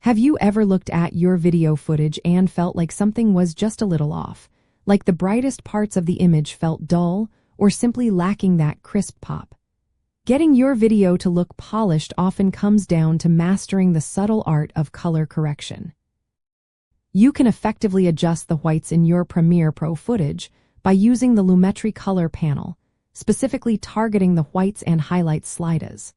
Have you ever looked at your video footage and felt like something was just a little off? Like the brightest parts of the image felt dull or simply lacking that crisp pop? Getting your video to look polished often comes down to mastering the subtle art of color correction. You can effectively adjust the whites in your Premiere Pro footage by using the Lumetri color panel, specifically targeting the whites and highlights sliders.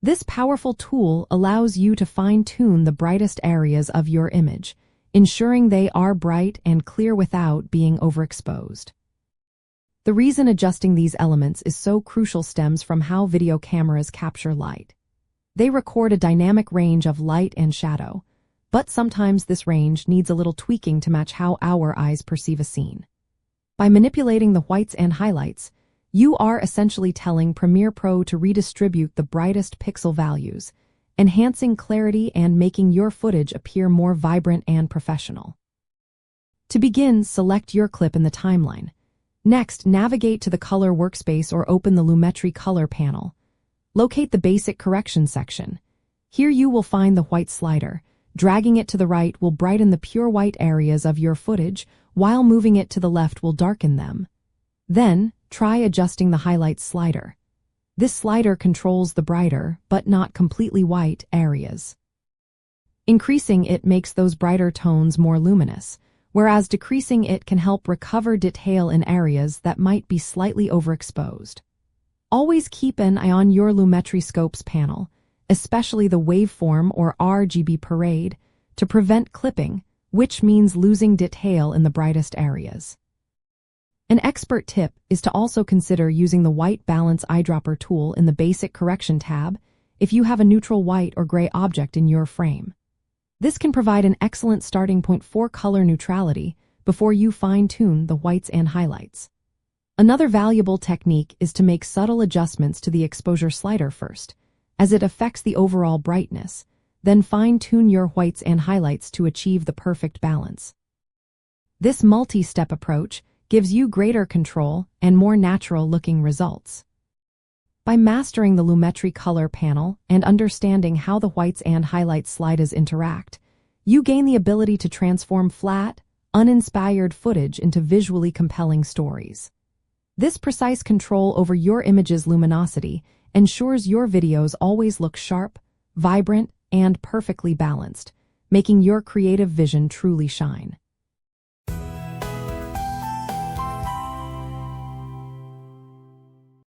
This powerful tool allows you to fine-tune the brightest areas of your image, ensuring they are bright and clear without being overexposed. The reason adjusting these elements is so crucial stems from how video cameras capture light. They record a dynamic range of light and shadow, but sometimes this range needs a little tweaking to match how our eyes perceive a scene. By manipulating the whites and highlights, you are essentially telling Premiere Pro to redistribute the brightest pixel values, enhancing clarity and making your footage appear more vibrant and professional. To begin, select your clip in the timeline. Next, navigate to the Color workspace or open the Lumetri color panel. Locate the Basic Correction section. Here you will find the white slider. Dragging it to the right will brighten the pure white areas of your footage, while moving it to the left will darken them. Then, try adjusting the highlights slider. This slider controls the brighter, but not completely white, areas. Increasing it makes those brighter tones more luminous, whereas decreasing it can help recover detail in areas that might be slightly overexposed. Always keep an eye on your Lumetri scopes panel, especially the waveform or RGB parade, to prevent clipping, which means losing detail in the brightest areas. An expert tip is to also consider using the White Balance Eyedropper tool in the Basic Correction tab if you have a neutral white or gray object in your frame. This can provide an excellent starting point for color neutrality before you fine-tune the whites and highlights. Another valuable technique is to make subtle adjustments to the exposure slider first, as it affects the overall brightness, then fine-tune your whites and highlights to achieve the perfect balance. This multi-step approach gives you greater control and more natural-looking results. By mastering the Lumetri color panel and understanding how the whites and highlights sliders interact, you gain the ability to transform flat, uninspired footage into visually compelling stories. This precise control over your image's luminosity ensures your videos always look sharp, vibrant, and perfectly balanced, making your creative vision truly shine.